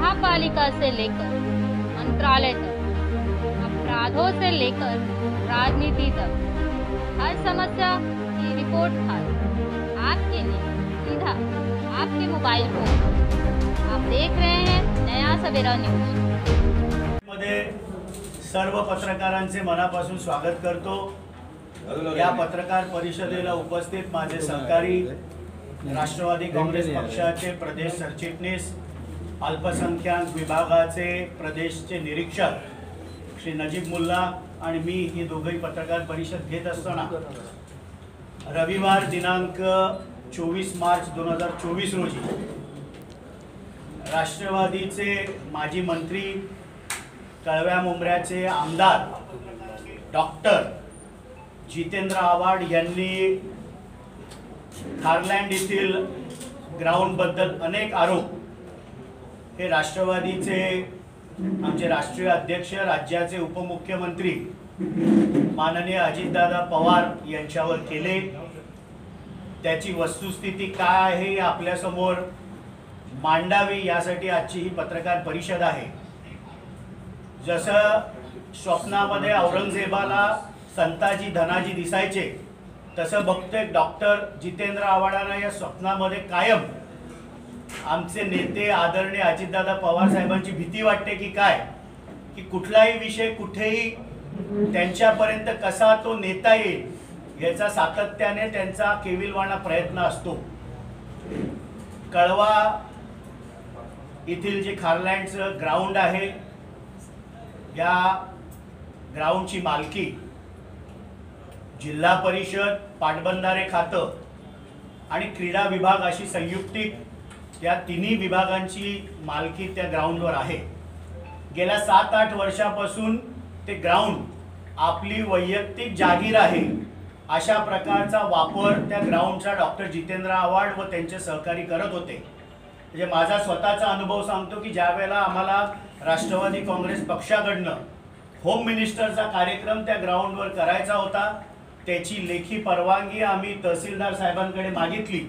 महापालिका से लेकर मंत्रालय तक, अपराधों से लेकर राजनीति तक, हर समस्या की रिपोर्ट खास आपके लिए सीधा आपके मोबाइल फोन। आप देख रहे हैं नया सवेरा न्यूज। मध्ये सर्व पत्रकारांचे मनापासून स्वागत करतो। या पत्रकार परिषदेला उपस्थित माझे सहकारी राष्ट्रवादी काँग्रेस पक्षाचे प्रदेश सरचिटणीस, अल्पसंख्याक विभागाचे प्रदेशचे निरीक्षक श्री नजीब मुल्ला आणि मी ही दोघंही पत्रकार परिषद घेत असताना रविवार दिनांक 24 मार्च 2024 रोजी राष्ट्रवादीचे माजी मंत्री, कळव्या मुंब्र्याचे आमदार डॉक्टर जितेंद्र आव्हाड यांनी खारलँड येथील ग्राउंड बद्दल अनेक आरोप हे राष्ट्रवादीचे आमचे राष्ट्रीय अध्यक्ष, राज्याचे उपमुख्यमंत्री माननीय अजितदादा पवार यांच्यावर केले। त्याची वस्तुस्थिती काय आहे हे आपल्या समोर मांडावी यासाठी आजची ही पत्रकार परिषद आहे। जसं स्वप्नामध्ये औरंगजेबाला संताजी धनाजी दिसायचे, तसं बघतोय डॉक्टर जितेंद्र आव्हाडांना या स्वप्नामध्ये कायम आमचे नेते आदरणीय अजितदादा पवार साहेबांची भीती वाटते की काय, की कुठलाही विषय कुठेही त्यांच्यापर्यंत कसा तो नेता येईल याचा सातत्याने त्यांचा केविलवाणा प्रयत्न असतो। कळवा येथील जे खारलँडचं ग्राउंड आहे, या ग्राउंडची मालकी जिल्हा परिषद, पाटबंधारे खातं आणि क्रीडा विभाग अशी संयुक्तिक या तिन्ही विभागांची मालकी त्या ग्राउंडवर आहे। गेल्या 7-8 वर्षापासून ते ग्राउंड आपली वैयक्तिक जागीर आहे अशा प्रकारचा वापर त्या ग्राउंडचा डॉक्टर जितेंद्र आव्हाड व त्यांचे सहकारी करत होते। म्हणजे माझा स्वतःचा अनुभव सांगतो की ज्यावेळेला आम्हाला राष्ट्रवादी काँग्रेस पक्षाकडनं होम मिनिस्टरचा कार्यक्रम त्या ग्राउंडवर करायचा होता, त्याची लेखी परवानगी आम्ही तहसीलदार साहेबांकडे मागितली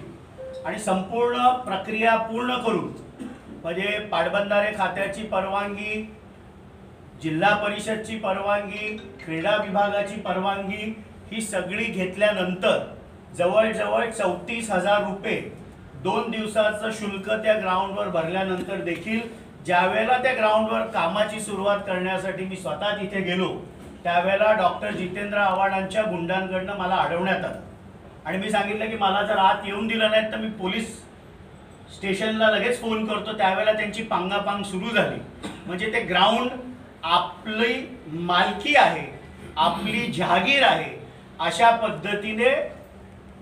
आणि संपूर्ण प्रक्रिया पूर्ण करून म्हणजे पाटबंधारे खात्याची परवानगी, जिल्हा परिषदची परवानगी, क्रीडा विभागाची परवानगी ही सगळी घेतल्यानंतर जवळजवळ 34,000 रुपये 2 दिवसाचं शुल्क त्या ग्राउंडवर भरल्यानंतर देखील ज्यावेळेला त्या ग्राउंडवर कामाची सुरुवात करण्यासाठी मी स्वतः तिथे गेलो, त्यावेळेला डॉक्टर जितेंद्र आव्हाडांच्या गुंडांकडनं मला अडवण्यात आलं आणि मी सांगितलं की मला जर आत येऊन दिलं नाही तर मी पोलीस स्टेशनला लगेच फोन करतो। त्यावेळेला त्यांची पांगापांग सुरू झाली। म्हणजे ते ग्राउंड आपली मालकी आहे, आपली जहागीर आहे अशा पद्धतीने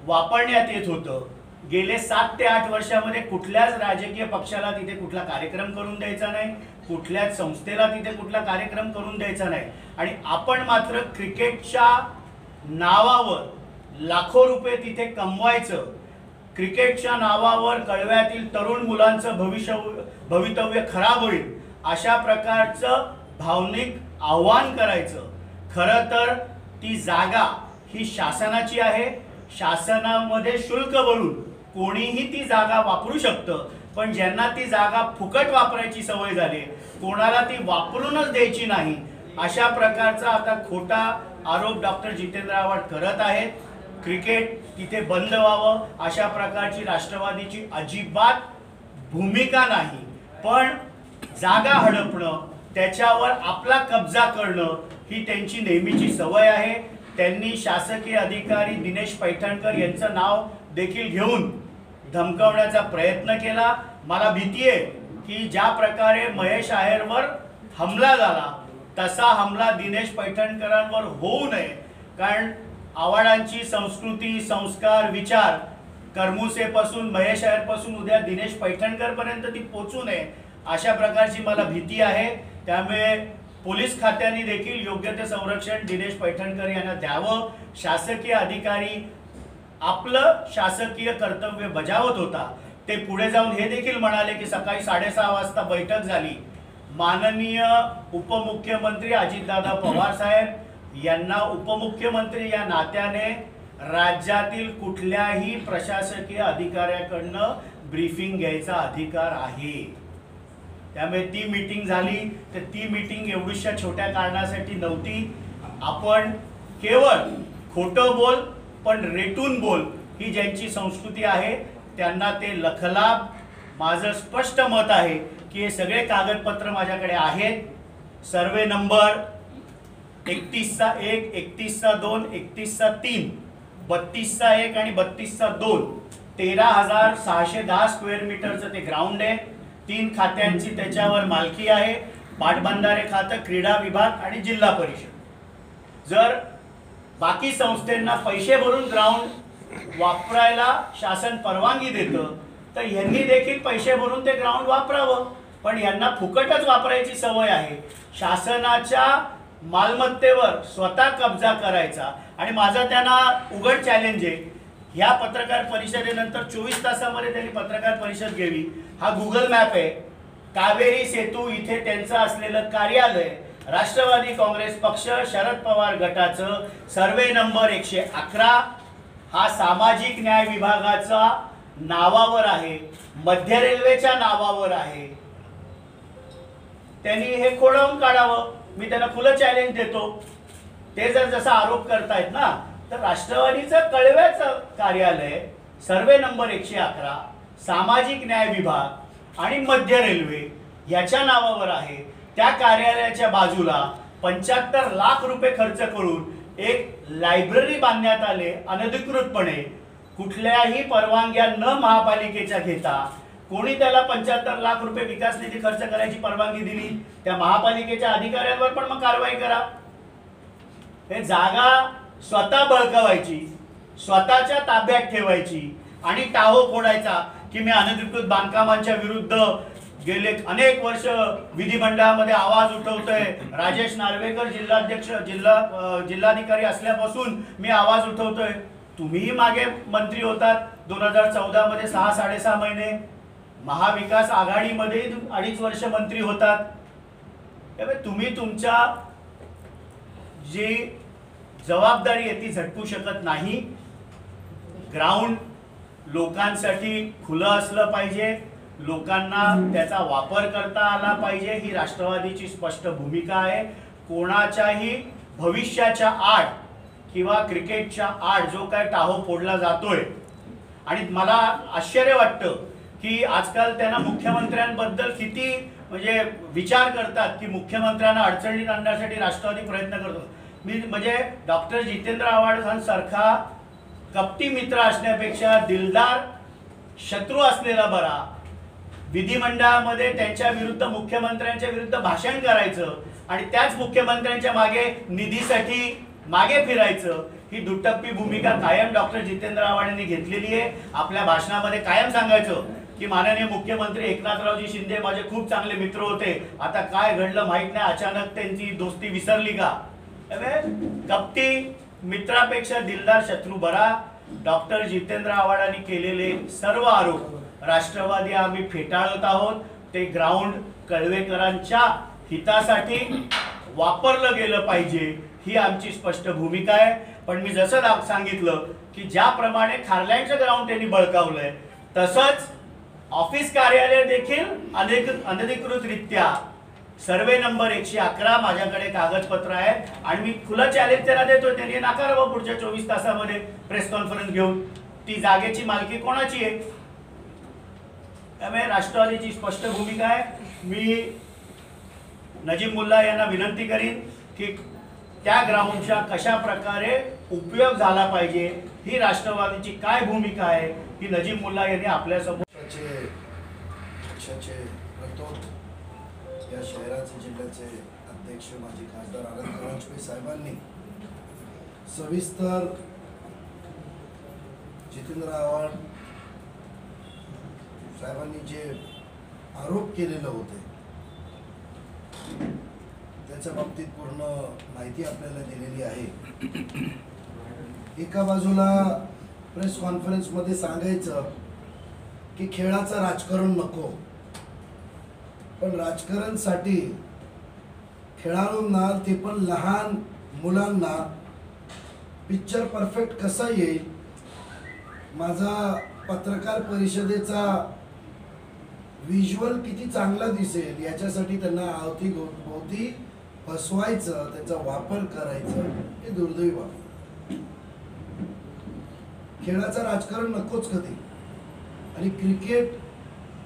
वापरण्यात येत होतं। गेले 7 ते 8 वर्षामध्ये कुठल्याच राजकीय पक्षाला तिथे कुठला कार्यक्रम करून द्यायचा नाही, कुठल्याच संस्थेला तिथे कुठला कार्यक्रम करून द्यायचा नाही आणि आपण मात्र क्रिकेटच्या नावावर लाखो रुपये तिथे कमवायचं, क्रिकेटच्या नावावर कळव्यातील तरुण मुलांचं भवितव्य खराब होईल अशा प्रकारचं भावनिक आव्हान करायचं। खरं तर ती जागा ही शासनाची आहे, शासनामध्ये शुल्क भरून कोणीही ती जागा वापरू शकतं, पण ज्यांना ती जागा फुकट वापरायची सवय झाली, कोणाला ती वापरूनच द्यायची नाही अशा प्रकारचा आता खोटा आरोप डॉक्टर जितेंद्र आव्हाड करत आहेत। क्रिकेट तिथे बंद व्हावं अशा प्रकारची राष्ट्रवादीची अजिबात भूमिका नाही, पण जागा हडपणं, त्याच्यावर आपला कब्जा करणं ही त्यांची नेहमीची सवय आहे। त्यांनी शासकीय अधिकारी दिनेश पैठणकर यांचं नाव देखील घेऊन धमकावण्याचा प्रयत्न केला। मला भीती आहे की ज्या प्रकारे महेश आहेरवर हमला झाला तसा हमला दिनेश पैठणकरांवर होऊ नये, कारण आव्हाडांची संस्कृती, संस्कार, विचार करमुसेपासून महेश आहेरपासून उद्या दिनेश पैठणकर पर्यंत ती पोचू नये अशा प्रकारची मला भीती आहे। त्यामुळे पोलीस खात्याने देखील योग्य ते संरक्षण दिनेश पैठणकर यांना द्यावं। शासकीय अधिकारी आपलं शासकीय कर्तव्य बजावत होता, ते पुढे जाऊन हे देखील म्हणाले की सकाळी 6:30 वाजता बैठक झाली, माननीय उपमुख्यमंत्री अजितदादा पवार साहेब यांना उपमुख्यमंत्री या नात्याने राज्यातील कुठल्याही प्रशासकीय अधिकाऱ्याकडनं ब्रीफिंग घ्यायचा अधिकार आहे। त्यामुळे ती मीटिंग झाली, तर ती मीटिंग एवढ्याशा छोट्या कारणासाठी नव्हती. आपण केवळ खोटं बोल पण रेटून बोल ही ज्यांची संस्कृती आहे त्यांना ते लखलाभ. माझं स्पष्ट मत आहे की हे सगळे कागदपत्र माझ्याकडे आहेत. सर्वे नंबर 31/1, 31/2, 31/3, 32/1 आणि 32/2 13,610 स्क्वेअर मीटरचं ते ग्राउंड आहे. 3 खात्यांची त्याच्यावर मालकी आहे. पाटबंधारे खातं, क्रीडा विभाग आणि जिल्हा परिषद. जर बाकी संस्थांना पैसे भरून ग्राउंड वापरायला शासन परवानगी देतं तर यांनी देखील पैसे भरून ते ग्राउंड वापरावं. पण यांना फुकटच वापरायची सवय आहे. शासनाच्या मालमत्तेवर स्वतः कब्जा करायचा. आणि माझा त्यांना उघड चॅलेंज आहे, ह्या पत्रकार परिषदेनंतर 24 तासामध्ये त्यांनी पत्रकार परिषद घ्यावी. हा गुगल मॅप आहे. कावेरी सेतू इथे त्यांचं असलेलं कार्यालय, राष्ट्रवादी काँग्रेस पक्ष शरद पवार गटाचं सर्वे नंबर 111 हा सामाजिक न्याय विभागाचा नावावर आहे, मध्य रेल्वेच्या नावावर आहे. त्यांनी हे खोडवून काढावं. मी त्यांना खुलं चॅलेंज देतो. ते जर जसा आरोप करतायत ना, तर राष्ट्रवादीचं कळव्याचं कार्यालय सर्वे नंबर 111 सामाजिक न्याय विभाग आणि मध्य रेल्वे याच्या नावावर आहे. त्या कार्यालयाच्या बाजूला 75 लाख रुपये खर्च करून एक लायब्ररी बांधण्यात आले अनधिकृतपणे, कुठल्याही परवानग्या न महापालिकेच्या घेता. कोणी त्याला 75 लाख रुपये विकास निधी खर्च करायची परवानगी दिली? त्या महापालिकेच्या अधिकाऱ्यांवर पण मग कारवाई करा. हे जागा स्वतः बळकावायची, स्वतःच्या ताब्यात ठेवायची आणि टाहो फोडायचा की मी अनधिकृत बांधकामांच्या विरुद्ध गेले अनेक वर्ष विधिमंडळामध्ये आवाज उठवतोय. राजेश नार्वेकर जिल्हाध्यक्ष जिल्हाधिकारी असल्यापासून मी आवाज उठवतोय. तुम्हीही मागे मंत्री होतात 2014 मध्ये 6-6.5 महिने. महाविकास आघाडीमध्ये 2.5 वर्ष मंत्री होतात. त्यामुळे तुम्ही तुमच्या जी जबाबदारी आहे ती झटकू शकत नाही. ग्राउंड लोकांसाठी खुलं असलं पाहिजे, लोकांना त्याचा वापर करता आला पाहिजे, ही राष्ट्रवादीची स्पष्ट भूमिका आहे. कोणाच्याही भविष्याच्या आड किंवा क्रिकेटच्या आड जो काय टाहो फोडला जातोय. आणि मला आश्चर्य वाटतं की आजकाल त्यांना मुख्यमंत्र्यांबद्दल किती म्हणजे विचार करतात की मुख्यमंत्र्यांना अडचणीत आणण्यासाठी राष्ट्रवादी प्रयत्न करतो. मी म्हणजे डॉक्टर जितेंद्र आव्हाडांसारखा कपटी मित्र असण्यापेक्षा दिलदार शत्रू असलेला बरा. विधिमंडळामध्ये त्यांच्या विरुद्ध मुख्यमंत्र्यांच्या विरुद्ध भाषण करायचं आणि त्याच मुख्यमंत्र्यांच्या मागे निधीसाठी मागे फिरायचं, ही दुटप्पी भूमिका कायम डॉक्टर जितेंद्र आव्हाडांनी घेतलेली आहे. आपल्या भाषणामध्ये कायम सांगायचं की माननीय मुख्यमंत्री एकनाथरावजी शिंदे माझे खूप चांगले मित्र होते, आता काय घडलं माहित नाही, अचानक त्यांची दोस्ती विसरली का? कपटी मित्रापेक्षा दिलदार शत्रू बरा. डॉक्टर जितेंद्र आव्हाडांनी केलेले सर्व आरोप राष्ट्रवादी आम्ही फेटाळत आहोत. ते ग्राउंड कळवेकरांच्या हितासाठी वापरलं गेलं पाहिजे ही आमची स्पष्ट भूमिका आहे. पण मी जसं सांगितलं की ज्याप्रमाणे खारल्यांचं ग्राउंड त्यांनी बळकावलंय तसंच ऑफिस कार्यालय देखील अनधिकृतरित्या सर्वे नंबर 111 माझ्याकडे कागदपत्र आहेत आणि मी खुलं चॅलेंज त्यांना देतो. त्यांनी नाकारावं पुढच्या 24 तासामध्ये प्रेस कॉन्फरन्स घेऊन. ती जागेची मालकी कोणाची आहे? त्यामुळे राष्ट्रवादीची स्पष्ट भूमिका आहे. मी नजीम मुल्ला यांना विनंती करीन की त्या ग्राउंडचा कशा प्रकारे उपयोग झाला पाहिजे, ही राष्ट्रवादीची काय भूमिका आहे ही नजीम मुल्ला यांनी आपल्यासमोर या शहराचे जिल्ह्याचे अध्यक्ष माजी खासदार आनंद करांजपे साहेबांनी सविस्तर जितेंद्र आव्हाड साहेबांनी जे आरोप केलेले होते त्याच्या बाबतीत पूर्ण माहिती आपल्याला दिलेली आहे. एका बाजूला प्रेस कॉन्फरन्स मध्ये सांगायचं की खेळाचं राजकारण नको, पण राजकारणसाठी खेळाडूंना ते पण लहान मुलांना पिक्चर परफेक्ट कसा येईल. माझा पत्रकार परिषदेचा व्हिज्युअल किती चांगला दिसेल याच्यासाठी त्यांना अवतीभोवती फसवायचं, त्याचा वापर करायचं, हे दुर्दैवी बाब. खेळाचं राजकारण नकोच कधी. आणि क्रिकेट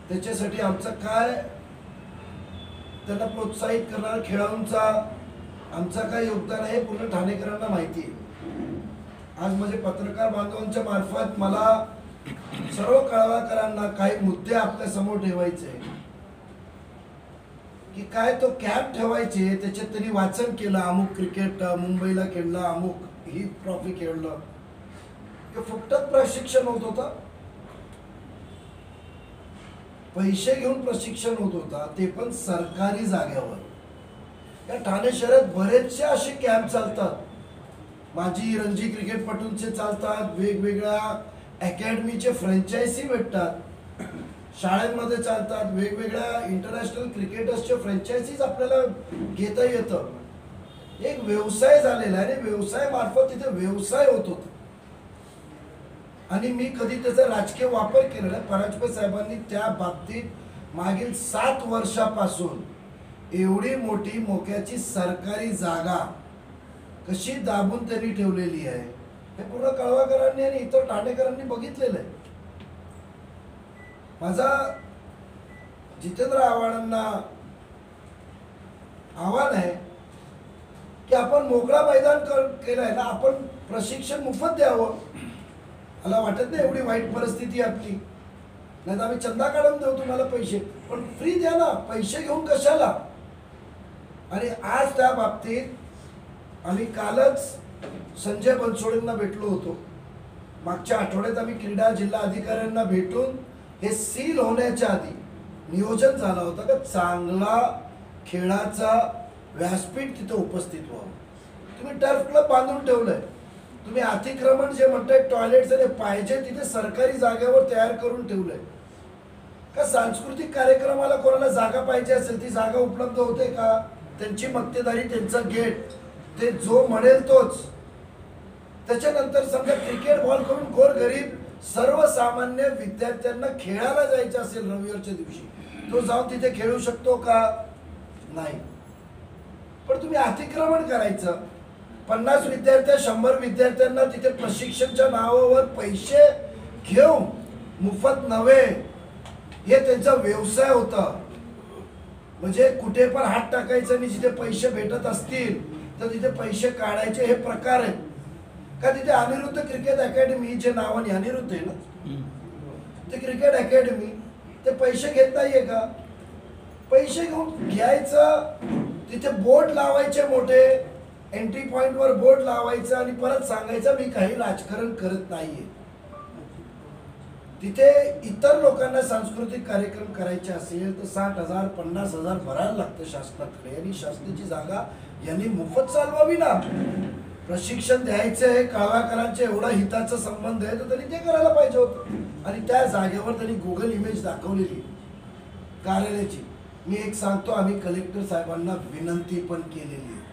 त्याच्यासाठी आमचं काय, त्यांना प्रोत्साहित करणारा खेळाडूंचा आमचा काय योगदान आहे पूर्ण ठाणेकरांना माहिती आहे. आज म्हणजे पत्रकार बांधवांच्या मार्फत मला सर्व कळवाकरांना काही मुद्दे आपल्या समोर ठेवायचे, की काय तो कॅप ठेवायचे, त्याच्यात त्यांनी वाचन केलं, अमुक क्रिकेट मुंबईला खेळलं, अमुक ही ट्रॉफी खेळलं, की फुकटात प्रशिक्षण होत होता, पैसे घेऊन प्रशिक्षण होत होता, ते पण सरकारी जागेवर. या ठाणे शहरात बरेचसे असे कॅम्प चालतात, माजी रणजी क्रिकेटपटूंचे चालतात, वेगवेगळ्या अकॅडमीचे फ्रँचायझी भेटतात, शाळांमध्ये चालतात, वेगवेगळ्या इंटरनॅशनल क्रिकेटर्सचे फ्रँचायझीज आपल्याला घेता येतं. एक व्यवसाय झालेला आहे आणि व्यवसाय मार्फत तिथे व्यवसाय होत होता. आणि मी कधी त्याचा राजकीय वापर केलेला आहे. परांजपे साहेबांनी त्या बाबतीत मागील 7 वर्षापासून एवढी मोठी मोक्याची सरकारी जागा कशी दाबून त्यांनी ठेवलेली आहे हे पूर्ण कळवाकरांनी आणि इतर ठाणेकरांनी बघितलेलं आहे. माझा जितेंद्र आव्हाडांना आव्हान आहे की आपण मोकळा मैदान केलंय ना, आपण प्रशिक्षण मोफत द्यावं. मला वाटत नाही एवढी वाईट परिस्थिती आपली, नाही तर आम्ही चंदा काढून देऊ तुम्हाला पैसे, पण फ्री द्या ना, पैसे घेऊन कशाला. आणि आज त्या बाबतीत आम्ही कालच संजय बनसोडेंना भेटलो होतो. मागच्या आठवड्यात आम्ही क्रीडा जिल्हा अधिकाऱ्यांना भेटून हे सील होण्याच्या आधी नियोजन झालं होतं का चांगला खेळाचा व्यासपीठ तिथे उपस्थित व्हावं. तुम्ही टर्फ क्लब बांधून ठेवलंय, तुम्ही अतिक्रमण जे म्हणताय टॉयलेट्स आणि पाहिजे तिथे सरकारी जागेवर तयार करून ठेवलंय का. सांस्कृतिक कार्यक्रमाला कोणाला जागा पाहिजे असेल ती जागा उपलब्ध होते का. त्यांची मक्तेदारी, त्यांचं गेट, ते जो म्हणेल तोच. त्याच्यानंतर समजा क्रिकेट बॉल करून गोरगरीब सर्वसामान्य विद्यार्थ्यांना खेळायला जायचं असेल रविवारच्या दिवशी, तो जाऊन तिथे खेळू शकतो का. नाही. पण तुम्ही अतिक्रमण करायचं, 50 विद्यार्थी 100 विद्यार्थ्यांना तिथे प्रशिक्षणच्या नावावर पैसे घेऊन मोफत नव्हे, हे त्यांचा व्यवसाय होता. म्हणजे कुठे पण हात टाकायचं आणि जिथे पैसे भेटत असतील तर तिथे पैसे काढायचे, हे प्रकार आहेत का. तिथे अनिरुद्ध क्रिकेट अकॅडमी जे नावाने अनिरुद्ध आहे ना, ते क्रिकेट अकॅडमी, ते पैसे घेत नाहीये का. पैसे घेऊन घ्यायचं, तिथे बोर्ड लावायचे मोठे, एंट्री पॉइंट वर बोर्ड लावायचं आणि परत सांगायचं मी काही राजकारण करत नाहीये. तिथे इतर लोकांना सांस्कृतिक कार्यक्रम करायचे असेल तर 60,000 50,000 भरायला लागतं शासनाकडे, आणि शासनाची जागा यांनी मोफत चालवावी ना. प्रशिक्षण द्यायचं आहे, कळवाकरांचे एवढा हिताचा संबंध आहे तर त्यांनी ते करायला पाहिजे होतं. आणि त्या जागेवर त्यांनी गुगल इमेज दाखवलेली कार्यालयाची. मी एक सांगतो, आम्ही कलेक्टर साहेबांना विनंती पण केलेली आहे,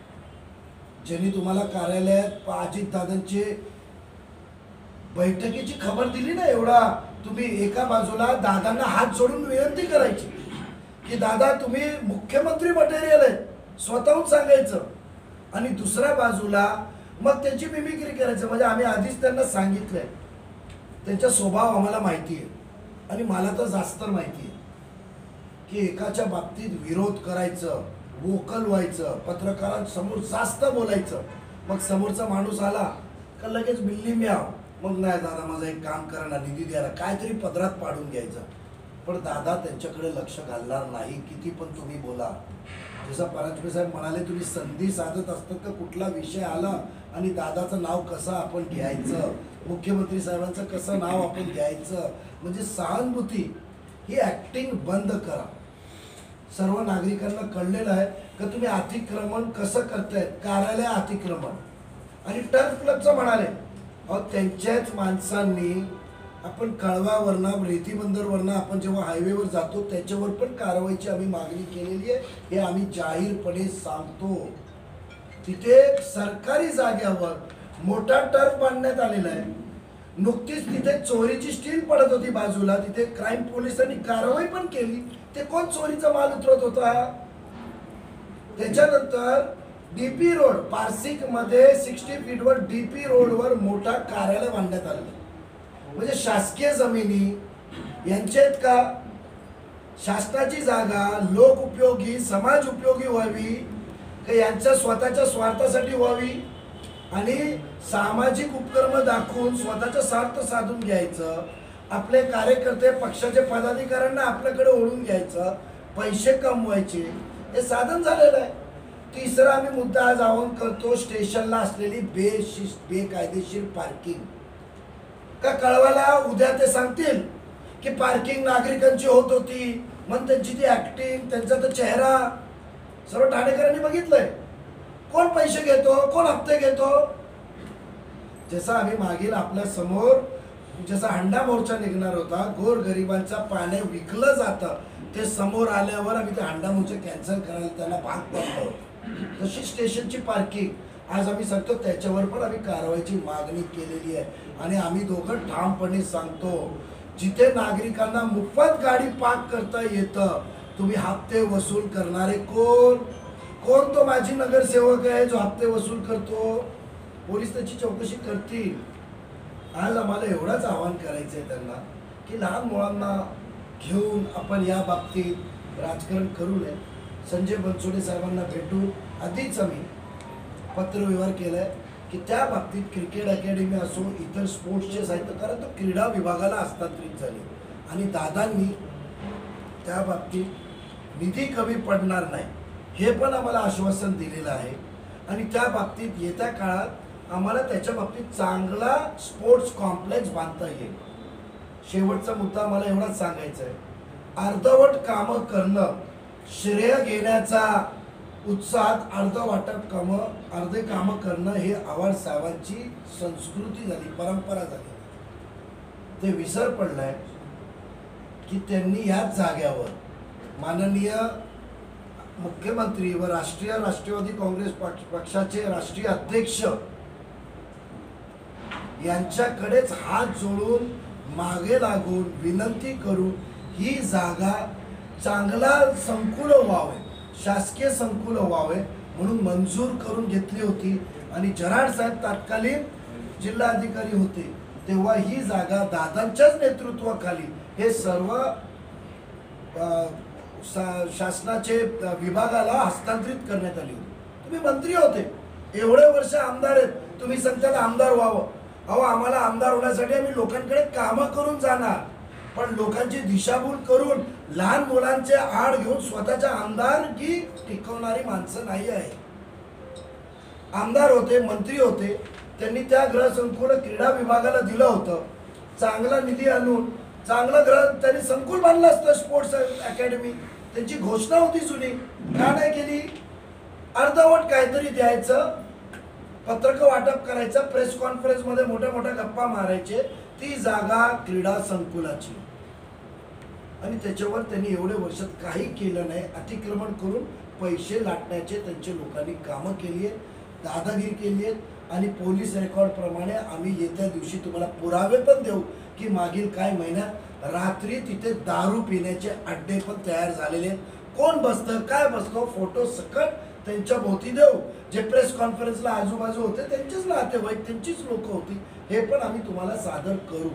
ज्यांनी तुम्हाला कार्यालयात अजितदादांची बैठकीची खबर दिली ना, एवढा तुम्ही एका बाजूला दादांना हात जोडून विनंती करायची की दादा तुम्ही मुख्यमंत्री मटेरियल आहे, स्वतःहून सांगायचं, आणि दुसऱ्या बाजूला मग त्यांची मिमिक्री करायचं. म्हणजे आम्ही आधीच त्यांना सांगितलंय, त्यांचा स्वभाव आम्हाला माहिती आहे आणि मला तर जास्त माहिती आहे की एकाच्या बाबतीत विरोध करायचं, वोकल व्हायचं, पत्रकारांसमोर जास्त बोलायचं, मग समोरचा माणूस आला का लगेच बिल्ली म्याव, मग नाही दादा माझं एक काम करा ना, निधी द्यायला काहीतरी पदरात पाडून घ्यायचं. पण दादा त्यांच्याकडे लक्ष घालणार नाही, किती पण तुम्ही बोला. जसं परांजपे साहेब म्हणाले, तुम्ही संधी साधत असतात का कुठला विषय आला आणि दादाचं नाव कसं आपण घ्यायचं, मुख्यमंत्री साहेबांचं कसं नाव आपण घ्यायचं, म्हणजे सहानुभूती ही ऍक्टिंग बंद करा. सर्व नागरिकांना कळलेलं आहे का तुम्ही अतिक्रमण कसं करतायत, कार्यालय अतिक्रमण. आणि टर्फ क्लबचं म्हणाले, अहो त्यांच्याच माणसांनी आपण कळवावरनं रेतीबंदरवरनं आपण जेव्हा हायवेवर जातो त्याच्यावर पण कारवाईची आम्ही मागणी केलेली आहे, हे आम्ही जाहीरपणे सांगतो. तिथे सरकारी जाग्यावर मोठा टर्फ बांधण्यात आलेला आहे, नुकतीच तिथे चोरीची स्टील पडत होती बाजूला, तिथे क्राईम पोलिसांनी कारवाई पण केली. ते कोण चोरीचा माल उतरत होता? त्याच्यानंतर डीपी रोड पारसिक मध्ये 60 फीटवर डीपी रोडवर मोठा कार्यालय बांधण्यात आलं. म्हणजे शासकीय जमिनी यांचेत का? शासनाची जागा लोक उपयोगी समाज उपयोगी व्हावी का यांच्या स्वतःच्या स्वार्थासाठी व्हावी आणि सामाजिक उपक्रम दाखवून स्वतःचा स्वार्थ साधून घ्यायचं, आपले कार्यकर्ते पक्षाचे पदाधिकाऱ्यांना आपल्याकडे ओढून घ्यायचं, पैसे कमवायचे, हे साधन झालेलं आहे. तिसरा आम्ही मुद्दा आज आवाहन करतो, स्टेशनला असलेली बेकायदेशीर पार्किंग. का कळवाला उद्या ते सांगतील की पार्किंग नागरिकांची होत होती, मग त्यांची ती ऍक्टिंग, त्यांचा तो चेहरा सर्व ठाणेकरांनी बघितलंय. कोण पैसे घेतो, कोण हप्ते घेतो? जसा आम्ही मागील आपल्या समोर जसा हंडा मोर्चा निघणार होता, गोरगरिबांचा पाणी विकलं जातं, ते समोर आल्यावर आम्ही ते हंडा मोर्चा कॅन्सल करायला त्यांना भाग पडलो. तशी स्टेशनची पार्किंग आज आम्ही सांगतो, त्याच्यावर पण आम्ही कारवाईची मागणी केलेली आहे. आणि आम्ही दोघं ठामपणे सांगतो, जिथे नागरिकांना मोफत गाडी पार्क करता येतं, तुम्ही हप्ते वसूल करणारे कोण? कोण तो माजी नगरसेवक आहे जो हप्ते वसूल करतो? पोलीस त्याची चौकशी करतील. आज आम्हाला एवढंच आवाहन करायचं आहे त्यांना की लहान मुलांना घेऊन आपण या बाबतीत राजकारण करू नये. संजय बनसोडे साहेबांना भेटून आधीच आम्ही पत्रव्यवहार केला आहे की त्या बाबतीत क्रिकेट अकॅडमी असो इतर स्पोर्ट्सचे साहित्य, कारण तो क्रीडा विभागाला हस्तांतरित झाले आणि दादांनी त्या बाबतीत निधी कमी पडणार नाही हे पण आम्हाला आश्वासन दिलेलं आहे. आणि त्या बाबतीत येत्या काळात आम्हाला त्याच्या बाबतीत चांगला स्पोर्ट्स कॉम्प्लेक्स बांधता येईल. शेवटचा मुद्दा आम्हाला एवढाच सांगायचा आहे, अर्धवट कामं करणं, श्रेय घेण्याचा उत्साहात अर्धे कामं करणं हे आव्हाड साहेबांची संस्कृती झाली, परंपरा झाली. ते विसर पडलाय की त्यांनी याच जाग्यावर माननीय मुख्यमंत्री व राष्ट्रवादी काँग्रेस पक्षाचे राष्ट्रीय अध्यक्ष यांच्याकडेच हात जोडून मागे लागून विनंती करून ही जागा चांगला संकुल व्हावे, शासकीय संकुल व्हावे म्हणून मंजूर करून घेतली होती. आणि जराड साहेब तत्कालीन जिल्हाधिकारी होते तेव्हा ही जागा दादांच्याच नेतृत्वाखाली हे सर्व शासनाचे विभागाला हस्तांतरित करण्यात आली होती. तुम्ही मंत्री होते, एवढे वर्ष आमदार आहेत, तुम्ही सांगता आमदार व्हावं. अहो, आम्हाला आमदार होण्यासाठी आम्ही लोकांकडे कामं करून जाणार, पण लोकांची दिशाभूल करून लहान मुलांचे आड घेऊन स्वतःच्या आमदारकी टिकवणारी माणसं नाही आहे. आमदार होते, मंत्री होते, त्यांनी त्या ग्रहसंकुल क्रीडा विभागाला दिलं होतं. चांगला निधी आणून चांगलं त्यांनी संकुल बांधलं असतं, स्पोर्ट्स अकॅडमी. त्यांची घोषणा होती जुनी, का नाही केली? अर्धवट काहीतरी द्यायचं, पत्रक वाटप करायचं, प्रेस कॉन्फरन्स मध्ये मोठ्या मोठ्या गप्पा मारायचे. ती जागा क्रीडा संकुलाची आणि त्याच्यावर त्यांनी एवढे वर्षात काही केलं नाही. अतिक्रमण करून पैसे लाटण्याचे त्यांचे लोकांनी कामं केली आहेत, दादागिरी केली आहेत. आणि पोलीस रेकॉर्ड प्रमाणे आम्ही येत्या दिवशी तुम्हाला पुरावे पण देऊ की मागील काही महिन्यात रात्री तिथे दारू पिण्याचे अड्डे पण तयार झालेले आहेत. कोण बसतं, काय बसतो, फोटो सकट त्यांच्या भोवती देऊ. जे प्रेस कॉन्फरन्सला आजूबाजू होते त्यांचेच नातेवाईक, त्यांचीच लोक होती, हे पण आम्ही तुम्हाला सादर करू.